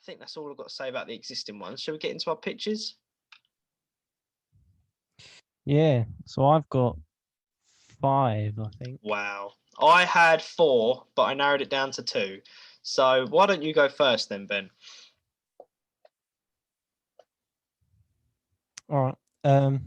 think that's all I've got to say about the existing ones. Shall we get into our pictures? Yeah. So I've got 5, I think. Wow. I had 4, but I narrowed it down to 2. So why don't you go first then, Ben? All right.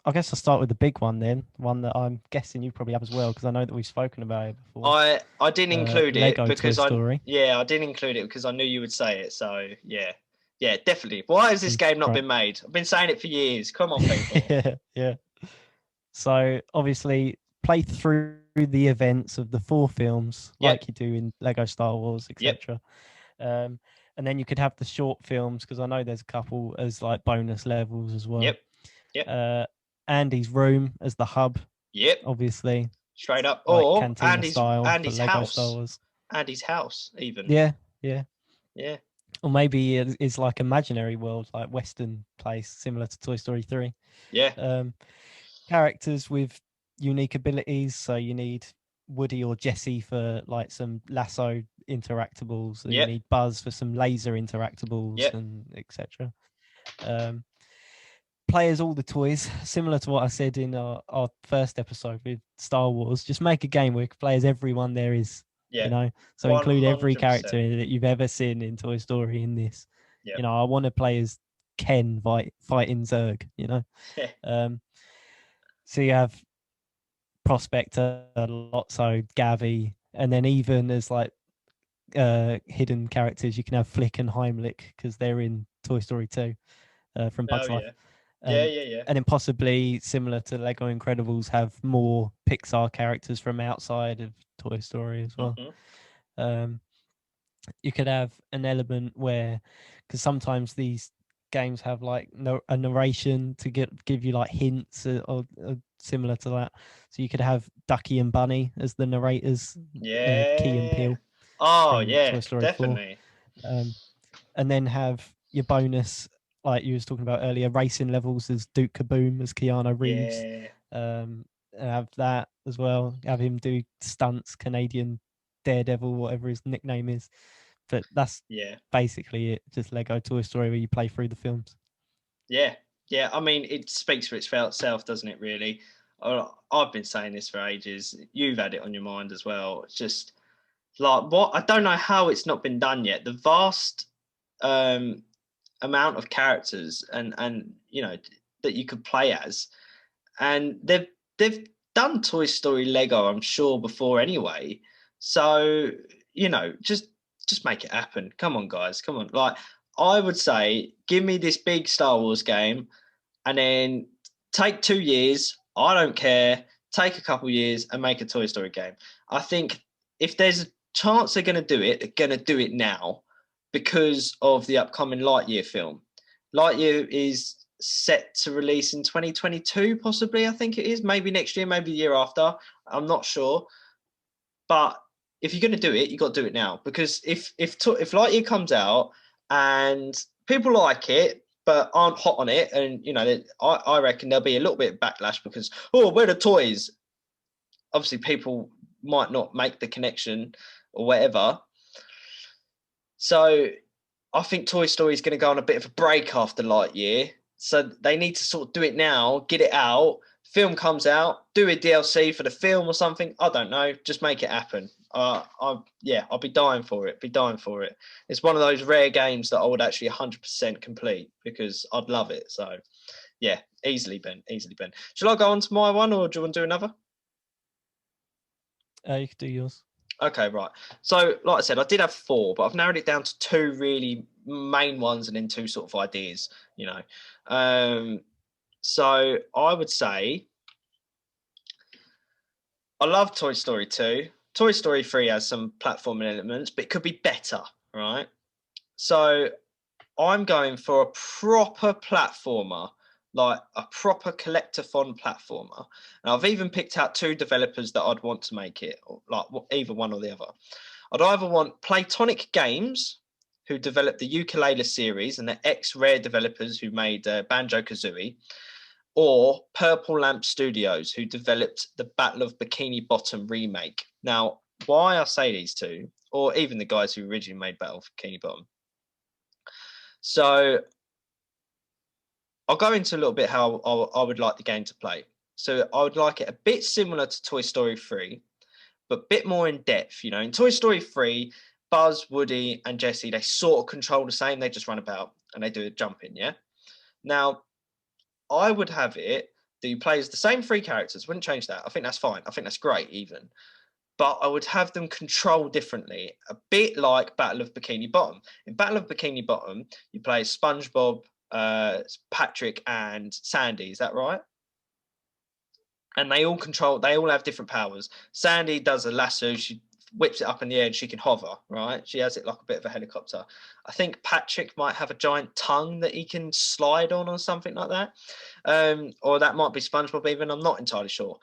I guess I'll start with the big one then, one that I'm guessing you probably have as well, because I know that we've spoken about it before. I didn't include it Lego Toy because Story. I didn't include it because I knew you would say it. So yeah. Yeah, definitely. Why has this game not Right. been made? I've been saying it for years. Come on, people. Yeah, yeah. So obviously play through the events of the 4 films Yep. like you do in Lego Star Wars, Yep. etc. And then you could have the short films, because I know there's a couple as like bonus levels as well. Yep. Yep. Andy's room as the hub, Yep. obviously, Straight up. like Or cantina style for Andy's Lego Star house. Wars. Andy's house, even. Yeah, yeah. Yeah. Or maybe it's like imaginary world, like Western place, similar to Toy Story 3. Yeah. Characters with unique abilities. So you need Woody or Jesse for like some lasso interactables, and you Yep. need Buzz for some laser interactables, Yep. and etc. Play as all the toys, similar to what I said in our first episode with Star Wars. Just make a game where you can play as everyone there is, Yeah. So include every 100%. character that you've ever seen in Toy Story in this. Yep. I want to play as Ken fighting Zurg, So you have Prospector, Lotso, Gavi, and then even as like hidden characters, you can have Flick and Heimlich, because they're in Toy Story 2 from Oh Bugs Life. yeah. Yeah. And then possibly similar to Lego Incredibles, have more Pixar characters from outside of Toy Story as well. Mhm. You could have an element where, because sometimes these games have like a narration to give you like hints or similar to that. So you could have Ducky and Bunny as the narrators, Key and Yeah. Peele Oh from yeah, Toy Story 4. definitely. And then have your bonus, like you was talking about earlier, racing levels as Duke Kaboom as Keanu Reeves. Yeah. Have that as well. Have him do stunts, Canadian Daredevil, whatever his nickname is. But that's Yeah. basically it. Just Lego Toy Story where you play through the films. Yeah. Yeah. I mean, it speaks for itself, doesn't it? Really. I've been saying this for ages. You've had it on your mind as well. It's just like what I don't know how it's not been done yet. The vast amount of characters and that you could play as, and they've done Toy Story Lego, I'm sure, before anyway. So just make it happen. Come on, guys, come on. Like I would say, give me this big Star Wars game, and then take 2 years. I don't care. Take a couple years and make a Toy Story game. I think if there's a chance they're going to do it, they're going to do it now because of the upcoming Lightyear film. Lightyear is set to release in 2022, possibly. I think it is. Maybe next year, maybe the year after. I'm not sure. But if you're going to do it, you got to do it now, because if Lightyear comes out and people like it but aren't hot on it, and I reckon there'll be a little bit of backlash because where are the toys? Obviously, people might not make the connection or whatever. So I think Toy Story is going to go on a bit of a break after Lightyear. So they need to sort of do it now, get it out. Film comes out, do a DLC for the film or something. I don't know. Just make it happen. I'll be dying for it. Be dying for it. It's one of those rare games that I would actually 100% complete because I'd love it. So, yeah, easily, Ben. Easily, Ben. Shall I go on to my one, or do you want to do another? You could do yours. Okay, right. So, like I said, I did have 4, but I've narrowed it down to 2 really main ones and then 2 sort of ideas, So I would say I love Toy Story 2. Toy Story 3 has some platforming elements, but it could be better, right? So I'm going for a proper platformer, like a proper collectathon platformer. And I've even picked out 2 developers that I'd want to make it, like either one or the other. I'd either want Playtonic Games, who developed the Yooka-Laylee series and the ex-Rare developers who made Banjo-Kazooie, or Purple Lamp Studios, who developed the Battle of Bikini Bottom remake. Now, why I say these 2, or even the guys who originally made Battle of Bikini Bottom, So I'll go into a little bit how I would like the game to play. So I would like it a bit similar to Toy Story 3, but a bit more in depth. You know, in Toy Story 3, Buzz, Woody, and Jessie, they sort of control the same. They just run about and they do a jumping, yeah? Now, I would have it that you play as the same three characters. Wouldn't change that. I think that's fine. I think that's great, even. But I would have them control differently, a bit like Battle of Bikini Bottom. In Battle of Bikini Bottom, you play SpongeBob, Patrick, and Sandy. Is that right? And they all have different powers. Sandy does a lasso, she whips it up in the air and she can hover, right? She has it like a bit of a helicopter. I think Patrick might have a giant tongue that he can slide on or something like that. Or that might be SpongeBob even, I'm not entirely sure.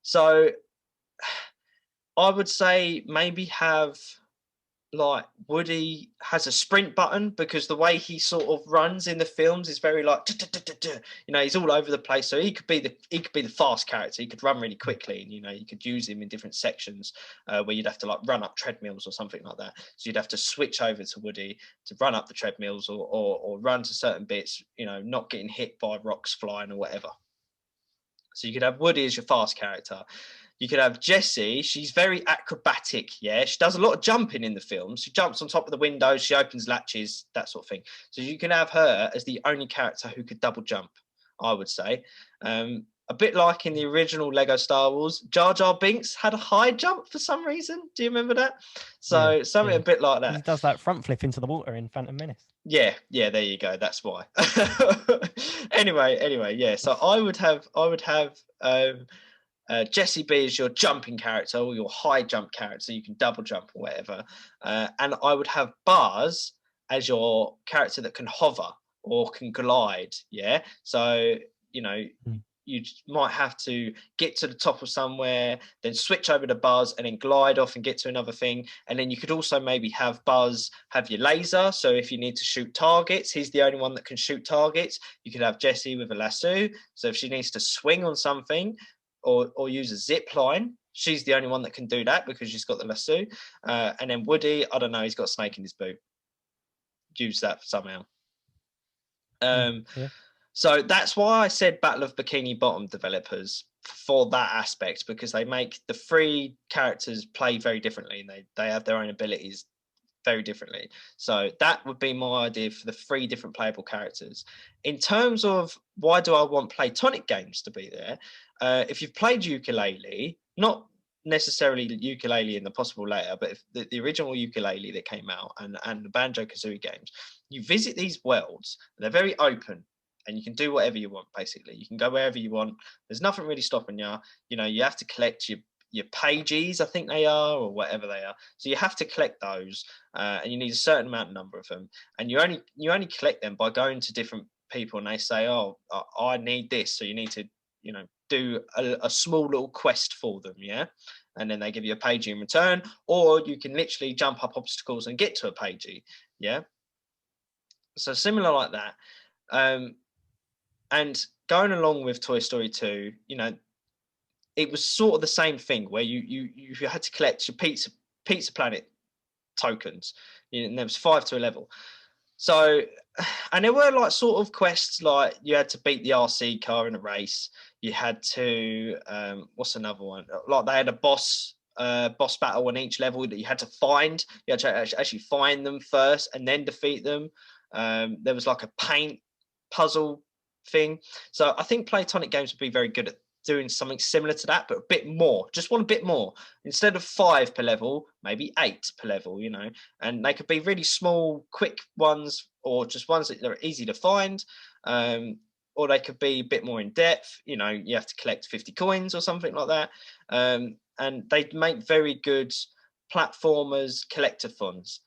So I would say maybe have like Woody has a sprint button because the way he sort of runs in the films is very like you know, he's all over the place. So he could be the fast character. He could run really quickly, and you know, you could use him in different sections where you'd have to like run up treadmills or something like that. So you'd have to switch over to Woody to run up the treadmills or run to certain bits, you know, not getting hit by rocks flying or whatever. So you could have Woody as your fast character. You could have Jessie. She's very acrobatic. Yeah, she does a lot of jumping in the film. She jumps on top of the windows. She opens latches, that sort of thing. So you can have her as the only character who could double jump, I would say. A bit like in the original Lego Star Wars, Jar Jar Binks had a high jump for some reason. Do you remember that? So something a bit like that. He does that front flip into the water in Phantom Menace. Yeah, there you go. That's why. anyway, yeah. So I would have Jessie B is your jumping character or your high jump character. You can double jump or whatever. And I would have Buzz as your character that can hover or can glide. Yeah. So, you know, you might have to get to the top of somewhere, then switch over to Buzz and then glide off and get to another thing. And then you could also maybe have Buzz have your laser. So if you need to shoot targets, he's the only one that can shoot targets. You could have Jessie with a lasso. So if she needs to swing on something, or use a zip line, she's the only one that can do that because she's got the lasso. And then Woody, I don't know, he's got a snake in his boot. Use that somehow. So that's why I said Battle of Bikini Bottom developers for that aspect, because they make the three characters play very differently and they have their own abilities very differently. So that would be my idea for the three different playable characters. In terms of why do I want Playtonic games to be there, if you've played Yooka-Laylee, not necessarily Yooka-Laylee in the possible later, but if the original Yooka-Laylee that came out and the Banjo-Kazooie games, you visit these worlds, they're very open and you can do whatever you want, basically. You can go wherever you want. There's nothing really stopping you. You know, you have to collect your pages, I think they are, or whatever they are. So you have to collect those, and you need a certain number of them. And you only collect them by going to different people, and they say, "Oh, I need this," so you need to, you know, do a small little quest for them, yeah. And then they give you a pagey in return, or you can literally jump up obstacles and get to a pagey, yeah. So similar like that. And going along with Toy Story 2, you know, it was sort of the same thing where you had to collect your Pizza Planet tokens, and there was 5 to a level. So, and there were like sort of quests, like you had to beat the RC car in a race. You had to what's another one? Like they had a boss battle on each level that you had to find. You had to actually find them first and then defeat them. There was like a paint puzzle thing. So I think Playtonic games would be very good at doing something similar to that, but a bit more. Just want a bit more. Instead of 5 per level, maybe 8 per level, you know. And they could be really small, quick ones, or just ones that are easy to find. Or they could be a bit more in depth. You know, you have to collect 50 coins or something like that. And they make very good platformers, collectathons.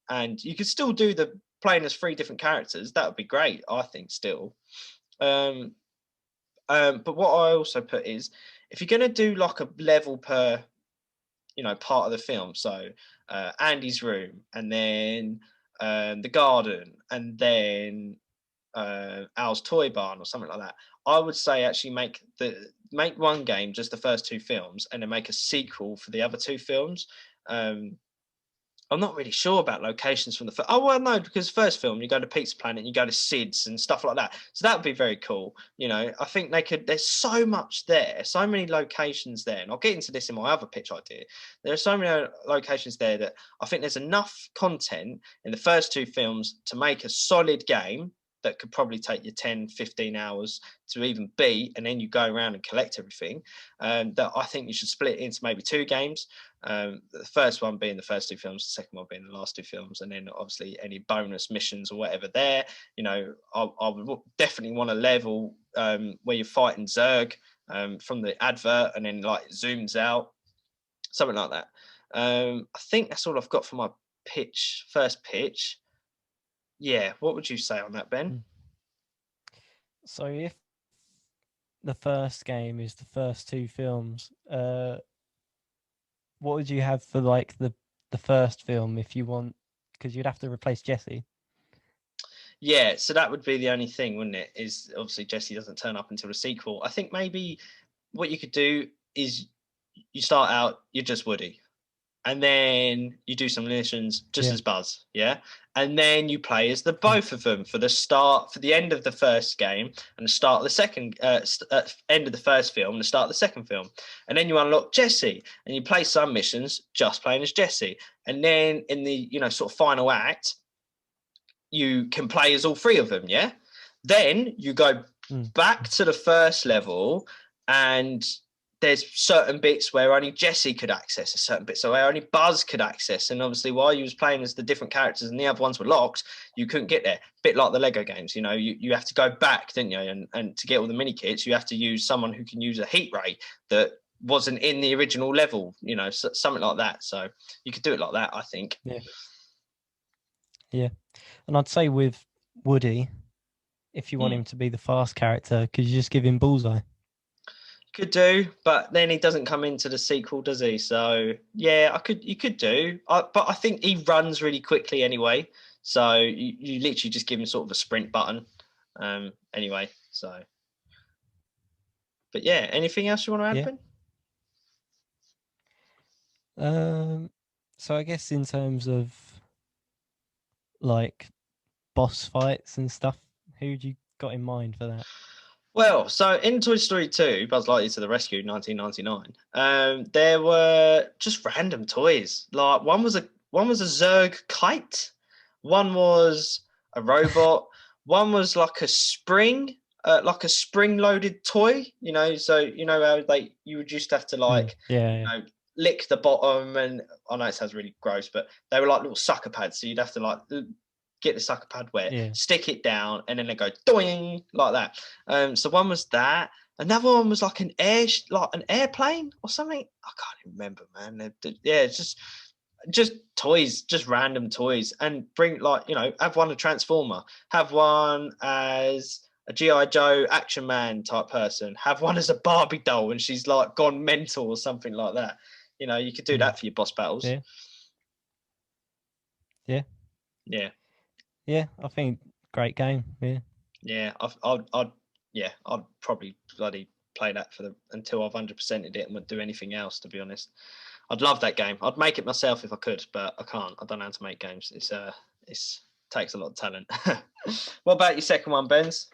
And you could still do the playing as 3 different characters. That would be great, I think, still. But what I also put is, if you're going to do like a level per, you know, part of the film, so Andy's room, and then the garden, and then Al's toy barn or something like that, I would say actually make one game just the first 2 films, and then make a sequel for the other 2 films. I'm not really sure about locations from the first. Oh well, no, because first film you go to Pizza Planet, you go to Sid's and stuff like that. So that would be very cool. You know, I think they could. There's so much there, so many locations there, and I'll get into this in my other pitch idea. There are so many locations there that I think there's enough content in the first two films to make a solid game that could probably take you 10, 15 hours to even beat, and then you go around and collect everything. That I think you should split it into maybe two games. The first one being the first two films, the second one being the last two films, and then obviously any bonus missions or whatever there. You know, I would definitely want a level where you're fighting Zerg from the advert, and then like zooms out, something like that. I think that's all I've got for my first pitch. Yeah, what would you say on that, Ben? So if the first game is the first two films, what would you have for like the first film if you want? Because you'd have to replace Jesse. Yeah, so that would be the only thing, wouldn't it? Is obviously Jesse doesn't turn up until the sequel. I think maybe what you could do is you start out, you're just Woody, and then you do some missions just Yeah. as Buzz, yeah, and then you play as the both of them for the end of the first game and the start of the second end of the first film and the start of the second film, and then you unlock Jesse and you play some missions just playing as Jesse, and then in the sort of final act you can play as all three of them, yeah. Then you go back to the first level and there's certain bits where only Jesse could access, a certain bits where only Buzz could access, and obviously while you was playing as the different characters and the other ones were locked, you couldn't get there. Bit like the Lego games, you have to go back, didn't you? And to get all the mini kits, you have to use someone who can use a heat ray that wasn't in the original level, something like that. So you could do it like that, I think. Yeah, and I'd say with Woody, if you want him to be the fast character, could you just give him Bullseye? Could do, but then he doesn't come into the sequel, does he? So yeah, you could do, but I think he runs really quickly anyway. So you literally just give him sort of a sprint button, anyway. So, but yeah, anything else you want to add, Ben? So I guess in terms of like boss fights and stuff, who would you got in mind for that? Well, so in Toy Story 2, Buzz Lightyear to the Rescue, 1999, there were just random toys. Like one was a Zerg kite, one was a robot, one was like a spring-loaded toy. So how you would just have to lick the bottom, and I know it sounds really gross, but they were like little sucker pads. So you'd have to like get the sucker pad wet, stick it down, and then they go doing like that. So one was that. Another one was like an airplane or something. I can't even remember, man. Yeah, it's just toys, just random toys, and bring have one a Transformer, have one as a G.I. Joe Action Man type person, have one as a Barbie doll and she's like gone mental or something like that. You could do that for your boss battles. Yeah, I think great game. I'd probably bloody play that until I've 100%ed it and wouldn't do anything else, to be honest. I'd love that game. I'd make it myself if I could, but I can't. I don't know how to make games. It's takes a lot of talent. What about your second one, Benz?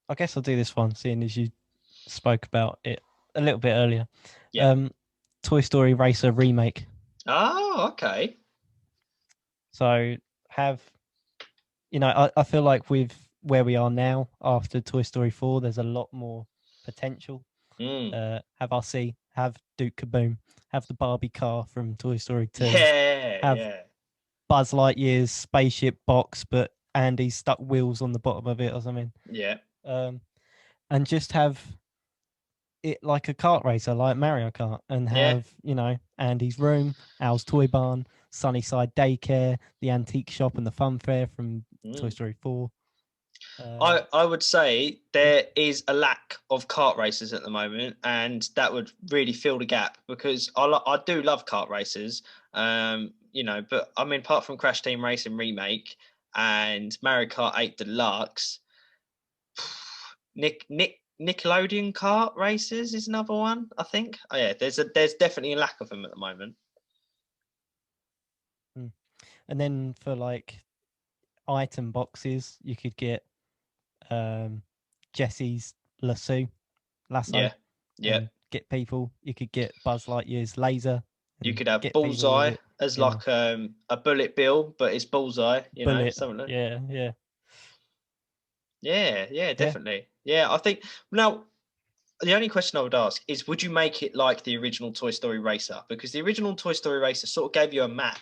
I guess I'll do this one, seeing as you spoke about it a little bit earlier. Yeah. Toy Story Racer remake. Oh, okay. So I feel like with where we are now after Toy Story 4, there's a lot more potential. Have RC, have Duke Kaboom, have the Barbie car from Toy Story 2. Have Buzz Lightyear's spaceship box, but Andy stuck wheels on the bottom of it or something. Yeah. And just have it like a kart racer, like Mario Kart, and have Andy's room, Al's toy barn, Sunnyside Daycare, the antique shop, and the fun fair from Toy Story 4. I would say there is a lack of kart races at the moment, and that would really fill the gap, because I do love kart races, but I mean, apart from Crash Team Racing Remake and Mario Kart 8 Deluxe, Nick Nickelodeon kart races is another one, I think. Oh yeah, there's definitely a lack of them at the moment. And then for like item boxes, you could get Jesse's lasso, Yeah, yeah. and get people. You could get Buzz Lightyear's laser You and could have get people with Bullseye it. as Yeah, like a bullet bill, but it's Bullseye, bullet. something like. Yeah, yeah, Yeah, yeah. definitely. Yeah, I think now the only question I would ask is, would you make it like the original Toy Story Racer? Because the original Toy Story Racer sort of gave you a map,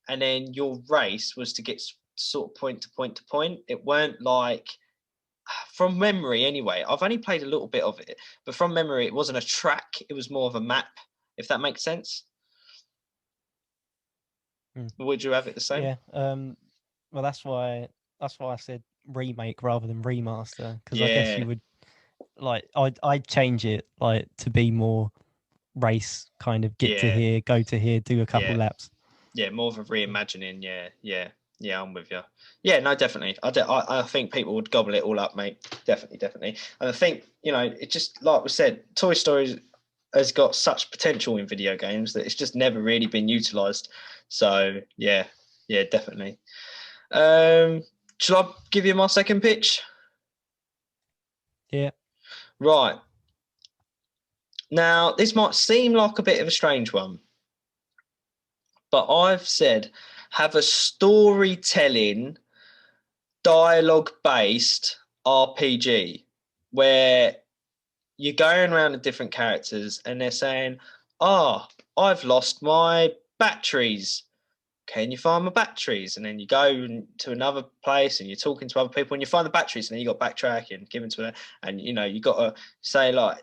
and then your race was to get sort of point to point to point. It weren't like, from memory anyway. I've only played a little bit of it, but from memory, it wasn't a track. It was more of a map, if that makes sense. Would you have it the same? Yeah. Well, that's why I said remake rather than remaster, because I guess Yeah, you would like I'd change it like to be more race, kind of get to yeah, here, go to here, do a couple yeah. laps. Yeah, more of a reimagining. Yeah, I'm with you. Yeah, no, definitely. I think people would gobble it all up, mate. Definitely. And I think, it just, like we said, Toy Story has got such potential in video games that it's just never really been utilized. So yeah, definitely. Shall I give you my second pitch? Yeah. Right. Now, this might seem like a bit of a strange one, but I've said have a storytelling, dialogue based RPG where you're going around to different characters and they're saying, I've lost my batteries. Can you find my batteries? And then you go to another place and you're talking to other people and you find the batteries, and then you got backtracking, given to it. And, you got to say, like,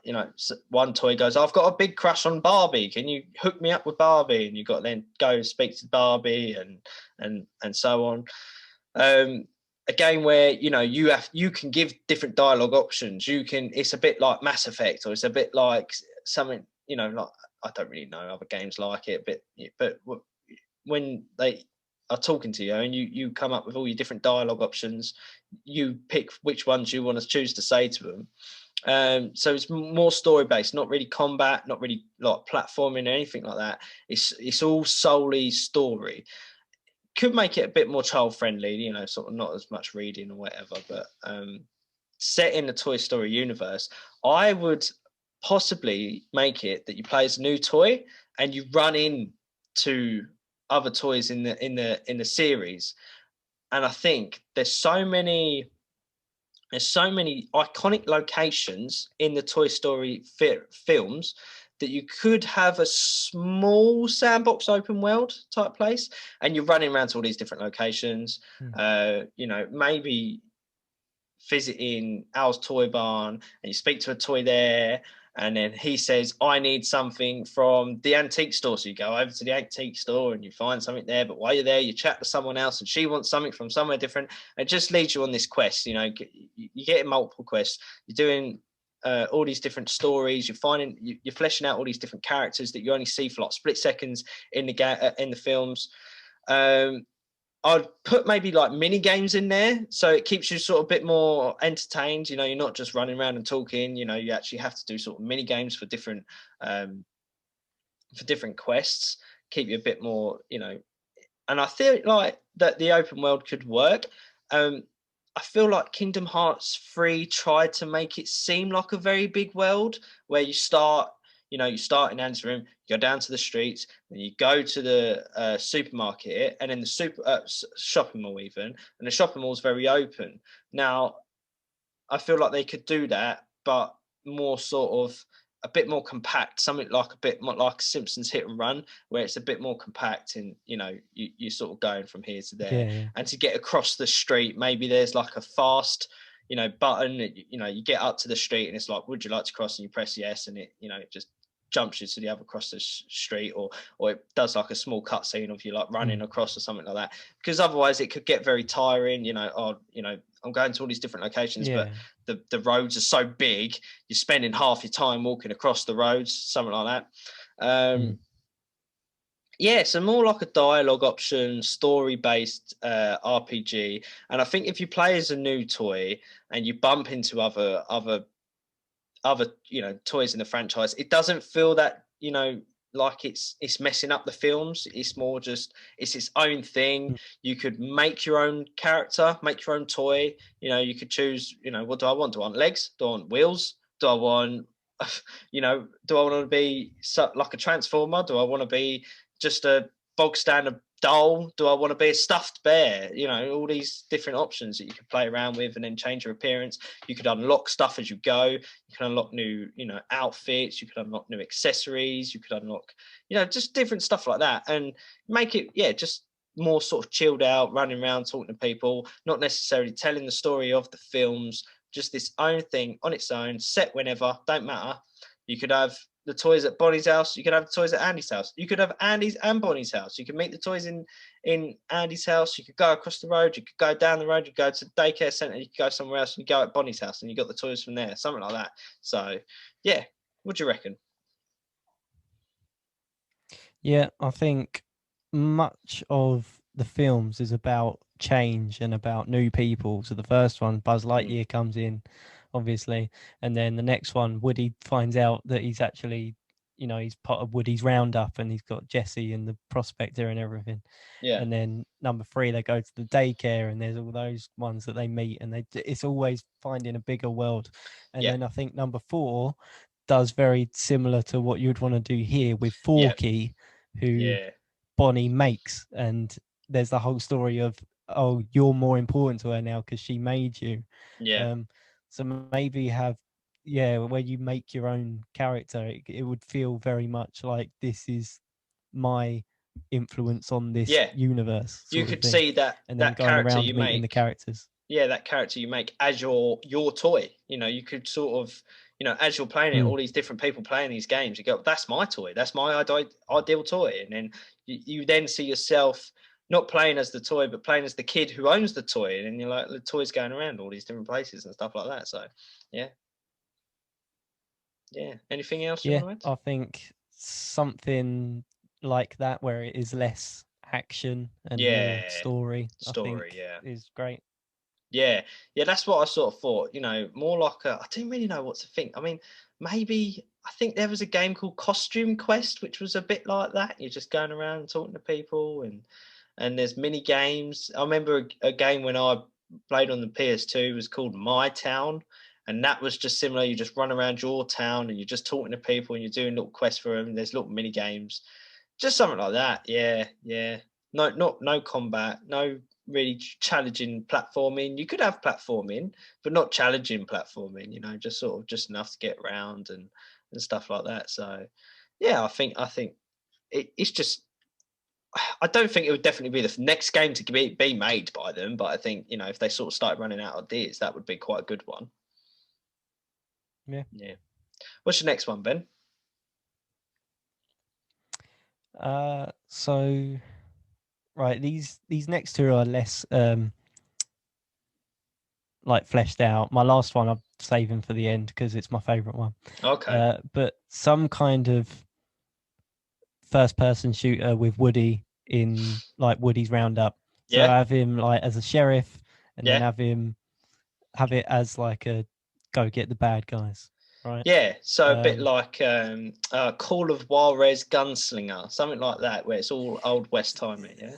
one toy goes, I've got a big crush on Barbie. Can you hook me up with Barbie? And you got to then go speak to Barbie and so on. A game where you can give different dialogue options. It's a bit like Mass Effect, or it's a bit like something, like, I don't really know other games like it, but when they are talking to you and you come up with all your different dialogue options, you pick which ones you want to choose to say to them. So it's more story based, not really combat, not really like platforming or anything like that. It's all solely story. Could make it a bit more child friendly, sort of not as much reading or whatever, but set in the Toy Story universe, I would possibly make it that you play as a new toy and you run into other toys in the series. And I think there's so many iconic locations in the Toy Story films that you could have a small sandbox open world type place, and you're running around to all these different locations. Maybe visiting Al's Toy Barn, and you speak to a toy there, and then he says, I need something from the antique store. So you go over to the antique store and you find something there. But while you're there, you chat to someone else and she wants something from somewhere different. It just leads you on this quest. You're getting multiple quests. You're doing all these different stories. You're fleshing out all these different characters that you only see for like split seconds in the films. I'd put maybe like mini games in there, so it keeps you sort of a bit more entertained. You're not just running around and talking. You actually have to do sort of mini games for different quests, keep you a bit more, And I feel like that the open world could work. I feel like Kingdom Hearts 3 tried to make it seem like a very big world where you start in Anne's room, you go down to the streets, and you go to the supermarket, and then the shopping mall even, and the shopping mall is very open. Now, I feel like they could do that, but more sort of a bit more compact, something like a bit more like Simpsons Hit and Run, where it's a bit more compact and, you're sort of going from here to there. Yeah. And to get across the street, maybe there's like a fast, button, you get up to the street and it's like, would you like to cross? And you press yes, and it just jumps you to the other across the street, or it does like a small cutscene of you like running across or something like that, because otherwise it could get very tiring. I'm going to all these different locations, but the roads are so big, you're spending half your time walking across the roads, something like that. Yeah, so more like a dialogue option, story-based RPG. And I think if you play as a new toy and you bump into other other toys in the franchise, it doesn't feel that like it's messing up the films. It's more just it's its own thing. Mm. You could make your own character, make your own toy. You could choose. What do I want? Do I want legs? Do I want wheels? Do I want do I want to be like a transformer? Do I want to be just a bog standard doll? Do I want to be a stuffed bear? All these different options that you could play around with and then change your appearance. You could unlock stuff as you go. You can unlock new, outfits. You could unlock new accessories. You could unlock, just different stuff like that, and make it, just more sort of chilled out, running around, talking to people, not necessarily telling the story of the films, just this own thing on its own, set whenever, don't matter. You could have the toys at Bonnie's house. You could have the toys at Andy's house. You could have Andy's and Bonnie's house. You could meet the toys in Andy's house. You could go across the road. You could go down the road. You could go to the daycare center. You could go somewhere else and you go at Bonnie's house and you got the toys from there, something like that. So, yeah, what do you reckon? Yeah, I think much of the films is about change and about new people. So the first one, Buzz Lightyear comes in, obviously, and then the next one, Woody finds out that he's actually, he's part of Woody's roundup, and he's got Jesse and the prospector and everything. Yeah. And then number 3, they go to the daycare, and there's all those ones that they meet, and it's always finding a bigger world. And then I think number 4 does very similar to what you'd want to do here with Forky, who Bonnie makes, and there's the whole story of, oh, you're more important to her now because she made you. So maybe have where you make your own character, it would feel very much like this is my influence on this universe. You could see that, and then that going character around you meeting make, the characters. Yeah, that character you make as your toy. You could sort of, as you're playing it, all these different people playing these games, you go, that's my toy, that's my ideal toy. And then you then see yourself not playing as the toy, but playing as the kid who owns the toy. And you're like, the toy's going around all these different places and stuff like that. So, yeah. Yeah. Anything else you want to add? I think something like that where it is less action and more story, I think is great. Yeah, that's what I sort of thought. More like I didn't really know what to think. I mean, maybe I think there was a game called Costume Quest, which was a bit like that. You're just going around and talking to people, and there's mini games. I remember a game when I played on the PS2 was called My Town, and that was just similar. You just run around your town and you're just talking to people and you're doing little quests for them. There's little mini games, just something like that. Yeah. No combat, no really challenging platforming. You could have platforming, but not challenging platforming. Just sort of just enough to get around and stuff like that. So, yeah, I think it's just. I don't think it would definitely be the next game to be made by them, but I think if they sort of start running out of ideas, that would be quite a good one. Yeah. What's your next one, Ben? So right, these next 2 are less like fleshed out. My last one I'm saving for the end because it's my favorite one. Okay. But some kind of first person shooter with Woody in like Woody's roundup. So have him like as a sheriff, and then have it as like a go get the bad guys. Right. Yeah, so a bit like Call of Juarez Gunslinger, something like that, where it's all old West timing, yeah?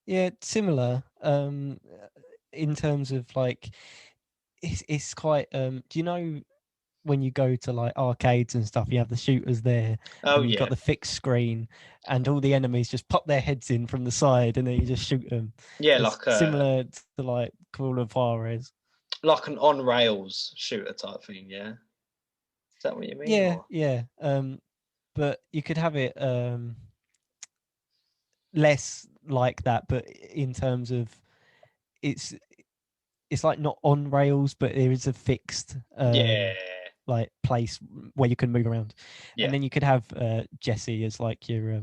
Yeah, similar. In terms of like, it's quite. Do you know when you go to like arcades and stuff, you have the shooters there, and you've got the fixed screen, and all the enemies just pop their heads in from the side, and then you just shoot them. Yeah, it's like similar to like Call of Juarez. Like an on rails shooter type thing, yeah. Is that what you mean? Yeah. But you could have it less like that, but in terms of it's like not on rails, but there is a fixed like place where you can move around. And then you could have Jesse as like your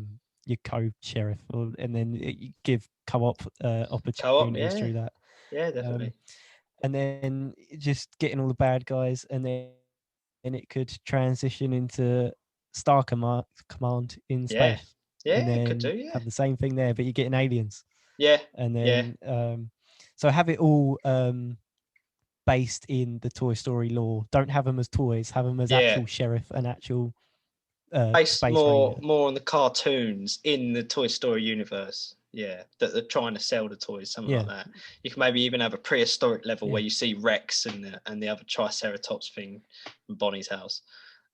co-sheriff, and then you give co-op opportunities through that. Yeah, definitely. And then just getting all the bad guys, and then it could transition into Star Command in space. Yeah, and then could do, have the same thing there, but you're getting aliens. Yeah. And then so have it all based in the Toy Story lore. Don't have them as toys. Have them as Yeah. actual sheriff and actual Based space more ranger. more on the cartoons in the Toy Story universe. Yeah, that they're trying to sell the toys, something like that. You can maybe even have a prehistoric level where you see Rex and the other Triceratops thing from Bonnie's house.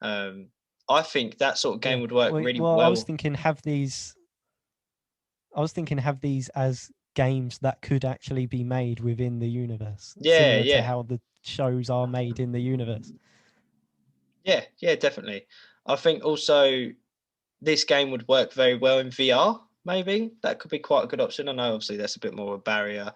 I think that sort of game would work really well. I was thinking have these as games that could actually be made within the universe, similar to how the shows are made in the universe. Yeah, definitely. I think also this game would work very well in VR. Maybe that could be quite a good option. I know obviously that's a bit more of a barrier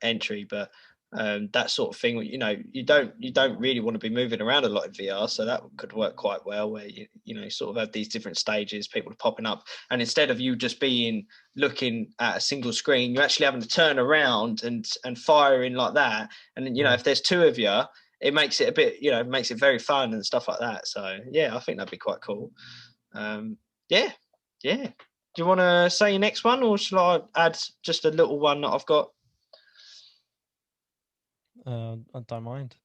entry, but that sort of thing, you know, you don't really want to be moving around a lot in VR, so that could work quite well. Where you sort of have these different stages, people are popping up, and instead of you just being looking at a single screen, you're actually having to turn around and firing like that. And then if there's two of you, it makes it a bit, makes it very fun and stuff like that. So yeah, I think that'd be quite cool. Yeah. Do you want to say your next one, or shall I add just a little one that I've got? I don't mind.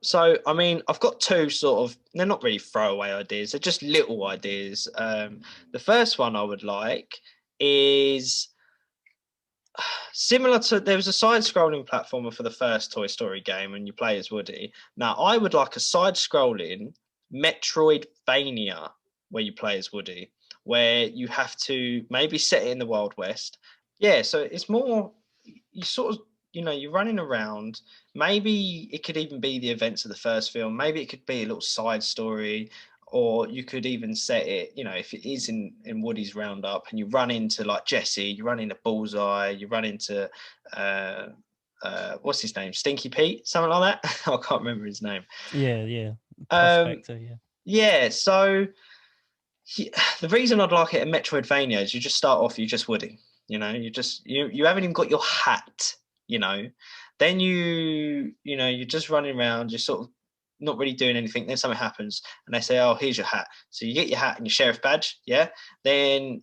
So, I mean, I've got two sort of, they're not really throwaway ideas, they're just little ideas. The first one I would like is similar to, there was a side-scrolling platformer for the first Toy Story game, and you play as Woody. Now, I would like a side-scrolling Metroidvania where you play as Woody, where you have to maybe set it in the Wild West. Yeah, so it's more, you sort of, you're running around. Maybe it could even be the events of the first film. Maybe it could be a little side story, or you could even set it, if it is in Woody's Roundup and you run into like Jesse, you run into Bullseye, you run into what's his name, Stinky Pete, something like that. I can't remember his name. Yeah. Prospector, yeah. Yeah, so the reason I'd like it in Metroidvania is you just start off, you're just Woody. You haven't even got your hat. Then you're just running around, you're sort of not really doing anything. Then something happens, and they say, "Oh, here's your hat." So you get your hat and your sheriff badge. Yeah. Then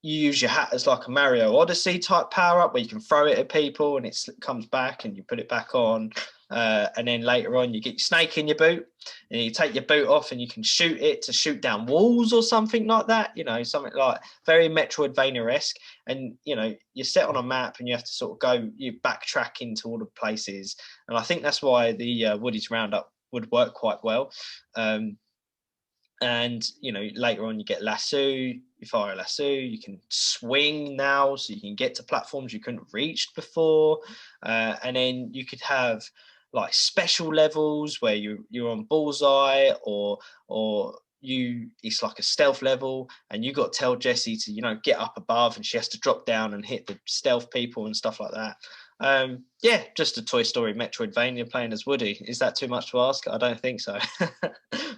you use your hat as like a Mario Odyssey type power up where you can throw it at people and it comes back and you put it back on. And then later on, you get your snake in your boot and you take your boot off and you can shoot it to shoot down walls or something like that. Something like very Metroidvania-esque. And, you're set on a map and you have to sort of you backtrack into all the places. And I think that's why the Woody's Roundup would work quite well. And later on you get lasso, you fire a lasso, you can swing now, so you can get to platforms you couldn't reach before. And then you could have like special levels where you're on Bullseye, or it's like a stealth level and you got to tell Jessie to get up above and she has to drop down and hit the stealth people and stuff like that. Yeah, just a Toy Story Metroidvania playing as Woody. Is that too much to ask? I don't think so.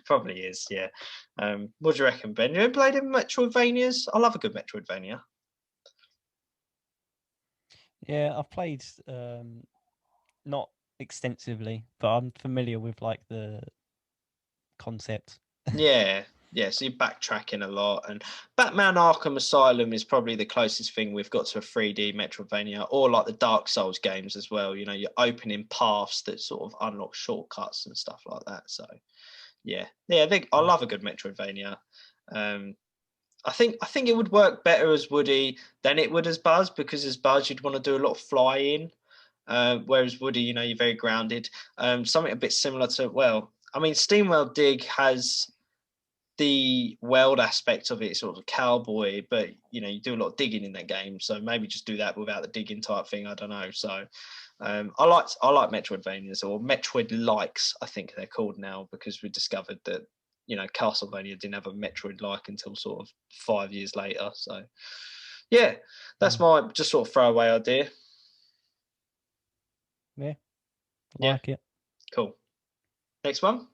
Probably is, yeah. What do you reckon, Ben? You ever played in Metroidvanias? I love a good Metroidvania. Yeah, I've played not extensively, but I'm familiar with like the concept. Yeah, so you're backtracking a lot, and Batman Arkham Asylum is probably the closest thing we've got to a 3D Metroidvania, or like the Dark Souls games as well. You're opening paths that sort of unlock shortcuts and stuff like that. So yeah, I love a good Metroidvania. I think it would work better as Woody than it would as Buzz, because as Buzz you'd want to do a lot of flying, whereas Woody, you're very grounded. Something a bit similar to, well, I mean, SteamWorld Dig has the world aspect of it, sort of cowboy, but you do a lot of digging in that game, so maybe just do that without the digging type thing. I don't know. So I like Metroidvanias, or Metroid likes, I think they're called now, because we discovered that Castlevania didn't have a Metroid like until sort of 5 years later. So yeah, that's my just sort of throwaway idea. Yeah, like it. Cool. Next one.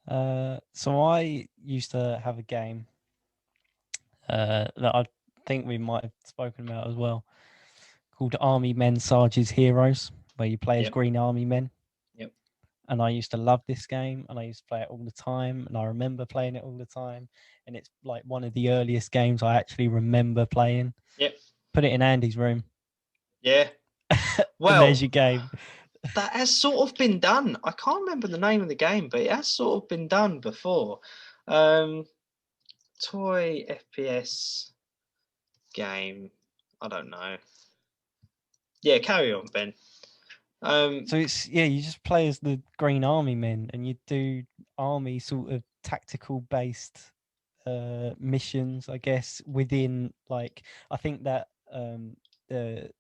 So I used to have a game that I think we might have spoken about as well, called Army Men Sarge's Heroes, where you play as Green Army Men. Yep. And I used to love this game, and I used to play it all the time, and I remember playing it all the time. And it's like one of the earliest games I actually remember playing. Yep. Put it in Andy's room. Yeah. Well, there's your game. that has sort of been done. I can't remember the name of the game, but it has sort of been done before. Toy FPS game. I don't know. Yeah, carry on, Ben. So it's you just play as the Green Army men, and you do army sort of tactical based missions, I guess, within like I think that the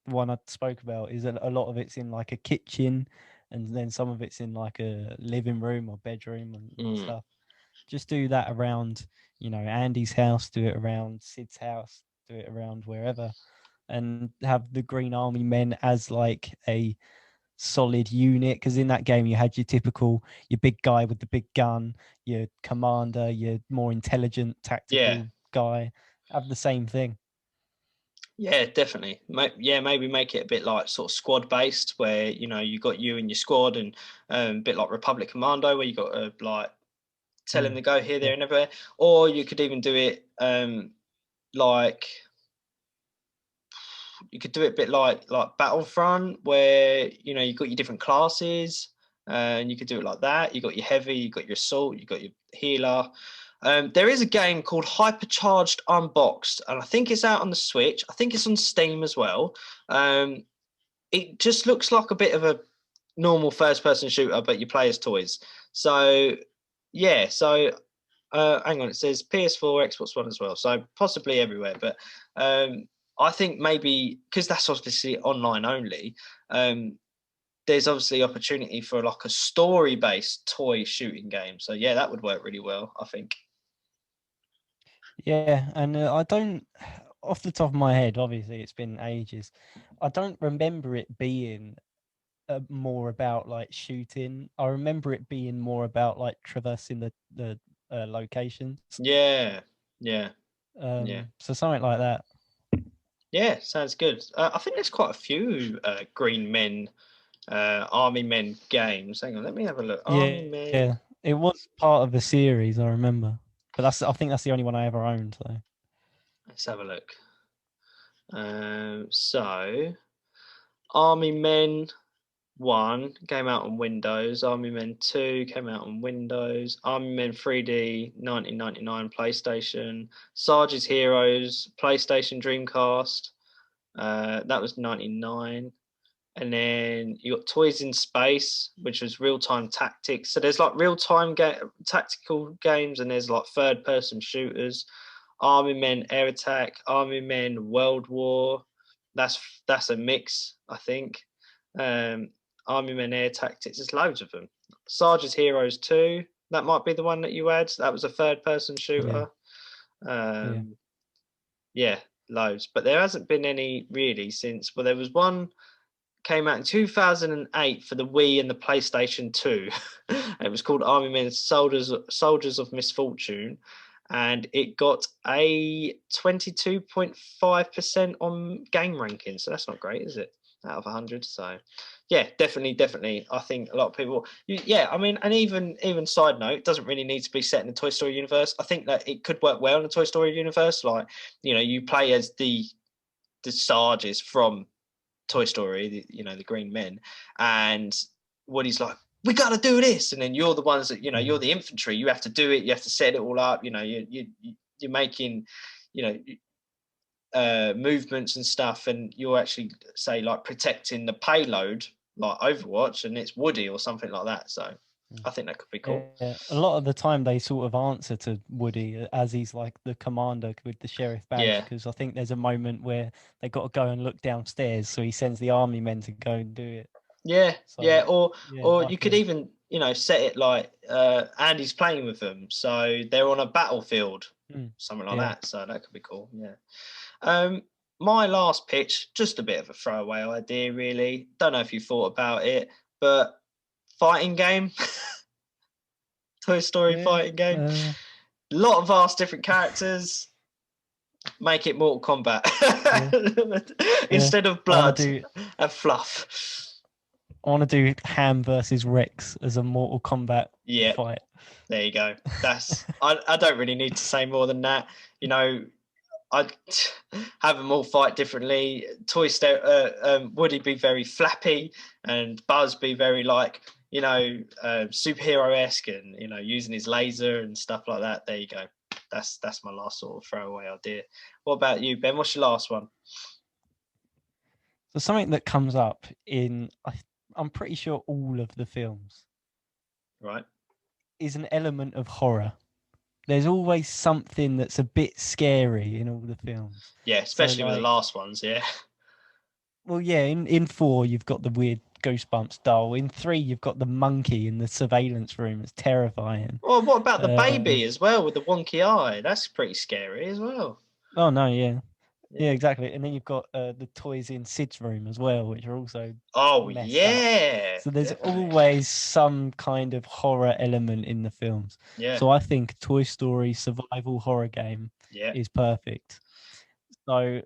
one I spoke about is a lot of it's in like a kitchen, and then some of it's in like a living room or bedroom and stuff. Just do that around, Andy's house, do it around Sid's house, do it around wherever, and have the Green Army men as like a solid unit, because in that game you had your big guy with the big gun, your commander, your more intelligent Yeah. tactical guy. Have the same thing. Yeah, definitely. Maybe make it a bit like sort of squad based, where you got you and your squad, and a bit like Republic Commando, where you got to like tell him to go here, there, and everywhere. Or you could even do it like you could do it a bit like Battlefront, where you got your different classes, and you could do it like that. You got your heavy, you got your assault, you got your healer. There is a game called Hypercharged Unboxed, and I think it's out on the Switch. I think it's on Steam as well. It just looks like a bit of a normal first-person shooter, but you play as toys. So, yeah. So, hang on. It says PS4, Xbox One as well. So possibly everywhere. But I think maybe because that's obviously online only. There's obviously opportunity for like a story-based toy shooting game. So yeah, that would work really well, I think. Yeah, and I don't, off the top of my head, obviously it's been ages. I don't remember it being more about like shooting. I remember it being more about like traversing the locations. Yeah, yeah, yeah. So something like that. Yeah, sounds good. I think there's quite a few Green Men, Army Men games. Hang on, let me have a look. Army Men. Yeah, it was part of the series, I remember, but I think that's the only one I ever owned. So Let's have a look. So Army Men 1 came out on Windows. Army Men 2 came out on Windows. Army Men 3D 1999 PlayStation. Sarge's Heroes PlayStation Dreamcast. That was 99. And then you got Toys in Space, which was real-time tactics. So there's like real-time tactical games, and there's like third-person shooters. Army Men Air Attack, Army Men World War. That's a mix, I think. Army Men Air Tactics. There's loads of them. Sarge's Heroes 2. That might be the one that you had. That was a third-person shooter. Yeah, loads. But there hasn't been any really since. Well, there was one came out in 2008 for the Wii and the PlayStation 2. It was called Army Men Soldiers of Misfortune, and it got a 22.5% on game ranking. So that's not great, is it? Out of 100. So yeah, definitely. I think a lot of people. Yeah, I mean, and even side note, it doesn't really need to be set in the Toy Story universe. I think that it could work well in the Toy Story universe. Like, you play as the Sarges from Toy Story, the Green Men, and Woody's like, we got to do this, and then you're the ones that you're the infantry. You have to do it. You have to set it all up. You're making, movements and stuff, and you're actually say like protecting the payload, like Overwatch, and it's Woody or something like that. So I think that could be cool. Yeah, a lot of the time they sort of answer to Woody as he's like the commander with the sheriff badge, because I think there's a moment where they got to go and look downstairs, so he sends the army men to go and do it. Yeah, so, yeah, or you could even set it like Andy's playing with them, so they're on a battlefield, something like that. So that could be cool. Yeah. My last pitch, just a bit of a throwaway idea, really. Don't know if you thought about it, but fighting game, Toy Story fighting game. A lot of vast different characters. Make it Mortal Kombat instead of blood and fluff. I want to do Ham versus Rex as a Mortal Kombat fight. There you go. That's I don't really need to say more than that. I'd have them all fight differently. Woody be very flappy, and Buzz be very like, superhero-esque, and using his laser and stuff like that. There you go. That's my last sort of throwaway idea. What about you, Ben? What's your last one? So something that comes up I'm pretty sure all of the films, Right. is an element of horror. There's always something that's a bit scary in all the films. Yeah, especially with the last ones. Yeah. Well, yeah, in 4 you've got the weird Goosebumps doll. In 3 you've got the monkey in the surveillance room. It's terrifying. Well, what about the baby as well with the wonky eye? That's pretty scary as well. Oh no, yeah, exactly. And then you've got the toys in Sid's room as well, which are also messed up. So there's always some kind of horror element in the films. Yeah. So I think Toy Story survival horror game is perfect. So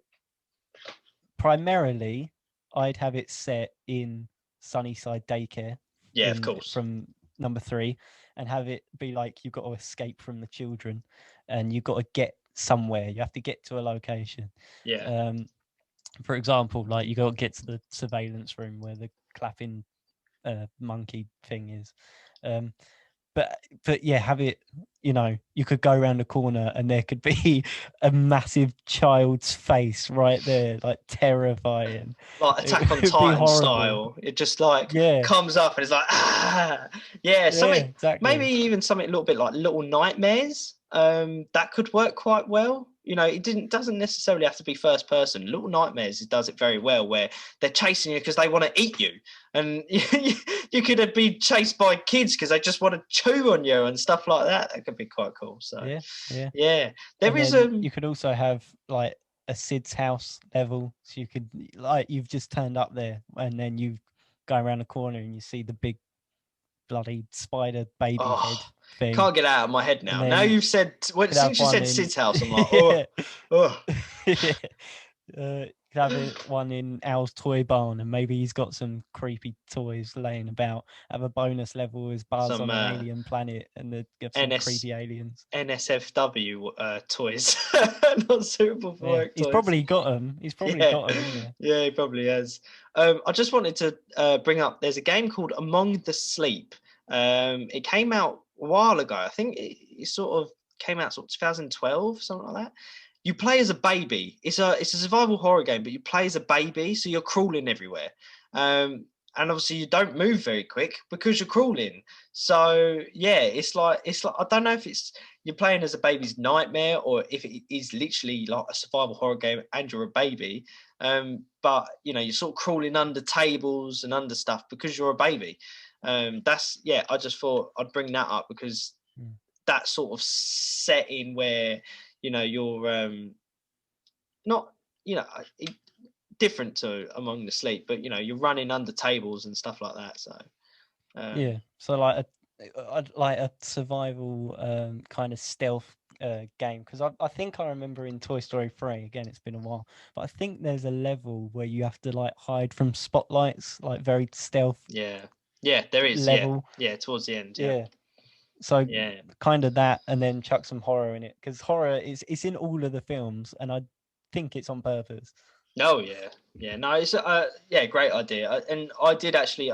primarily, I'd have it set in Sunnyside Daycare. Yeah, of course. From number 3, and have it be like you've got to escape from the children, and you've got to get somewhere. You have to get to a location. Yeah. For example, like you got to get to the surveillance room where the clapping monkey thing is. But yeah, have it, you could go around the corner and there could be a massive child's face right there, like terrifying. Like Attack on Titan style. It just comes up and it's like, something, exactly. Maybe even something a little bit like Little Nightmares. That could work quite well. It doesn't necessarily have to be first person. Little Nightmares does it very well, where they're chasing you because they want to eat you, and you could be chased by kids because they just want to chew on you and stuff like that. That could be quite cool. So yeah. You could also have like a Sid's house level, so you could you've just turned up there, and then you go around the corner and you see the big bloody spider baby head thing. Can't get out of my head now. Now you've said, since you said Sid's house, I'm like, oh. Could have one in Al's toy barn, and maybe he's got some creepy toys laying about. Have a bonus level as Buzz on an alien planet, and the creepy aliens. NSFW toys, not suitable for work. He's probably got them. Yeah, he probably has. I just wanted to bring up. There's a game called Among the Sleep. It came out a while ago. I think it sort of came out sort of 2012, something like that. You play as a baby. It's a survival horror game, but you play as a baby, so you're crawling everywhere. And obviously you don't move very quick because you're crawling. So yeah, it's like I don't know if you're playing as a baby's nightmare or if it is literally like a survival horror game and you're a baby. But you're sort of crawling under tables and under stuff because you're a baby. I just thought I'd bring that up because that sort of setting where you're not different to Among the Sleep, but you're running under tables and stuff like that. So so like a survival kind of stealth game, because I think I remember in Toy Story 3, again it's been a while, but I think there's a level where you have to like hide from spotlights, like very stealth. Yeah, there is level. Yeah, towards the end. So kind of that, and then chuck some horror in it, because horror it's in all of the films, and I think it's on purpose. Oh yeah. No, it's great idea. And I did actually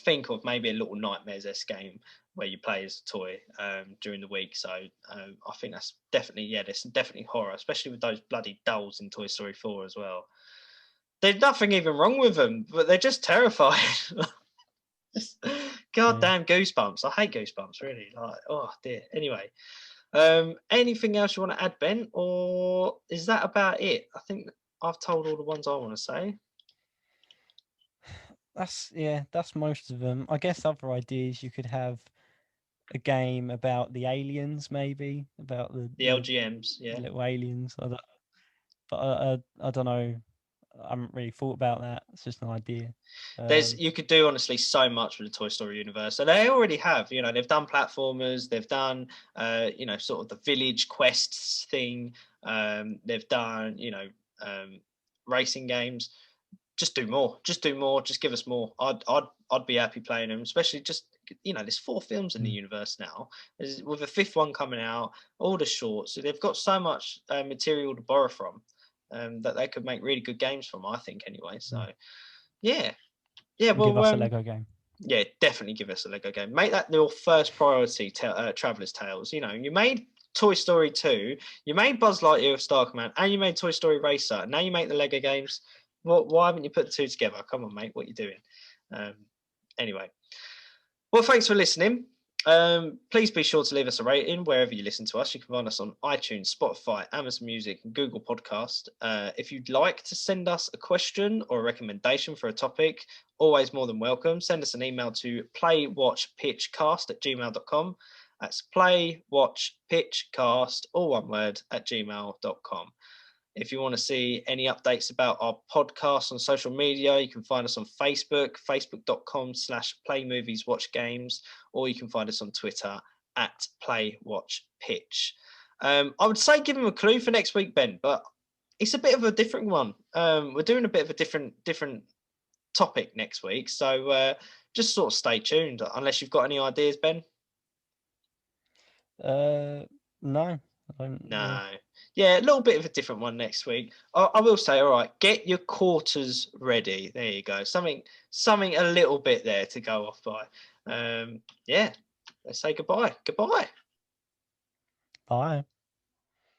think of maybe a Little Nightmares-esque game where you play as a toy during the week. So I think that's definitely there's definitely horror, especially with those bloody dolls in Toy Story 4 as well. There's nothing even wrong with them, but they're just terrifying. Goddamn Goosebumps. I hate Goosebumps, really. Like, oh dear. Anyway, anything else you want to add, Ben, or is that about it? I think I've told all the ones I want to say. That's most of them. I guess other ideas, you could have a game about the aliens, maybe about the LGMs, little aliens. But I don't know. I haven't really thought about that. It's just an idea. You could do honestly so much with the Toy Story universe. So they already have, they've done platformers, they've done, sort of the village quests thing. They've done, racing games. Just do more. Just give us more. I'd be happy playing them, especially just there's 4 films in the universe now, with a 5th one coming out, all the shorts. So they've got so much material to borrow from, that they could make really good games from, I think, anyway. So yeah, And well, give us a Lego game. yeah, definitely give us a Lego game. Make that your first priority, Traveller's Tales. You made Toy Story 2, you made Buzz Lightyear of Star Command, and you made Toy Story Racer. Now you make the Lego games. Why haven't you put the 2 together? Come on, mate, what are you doing? Anyway, well, thanks for listening. Please be sure to leave us a rating wherever you listen to us. You can find us on iTunes, Spotify, Amazon Music, and Google Podcast. If you'd like to send us a question or a recommendation for a topic, always more than welcome. Send us an email to playwatchpitchcast@gmail.com. That's playwatchpitchcast, all one word, @gmail.com. If you want to see any updates about our podcast on social media, you can find us on Facebook, facebook.com/playmoovieswatchgames, or you can find us on Twitter @playwatchpitch. I would say give them a clue for next week, Ben, but it's a bit of a different one. We're doing a bit of a different topic next week, so just sort of stay tuned, unless you've got any ideas, Ben. No. No. Yeah, a little bit of a different one next week. I will say, all right, get your quarters ready. There you go. Something a little bit there to go off by. Yeah, let's say goodbye. Goodbye. Bye.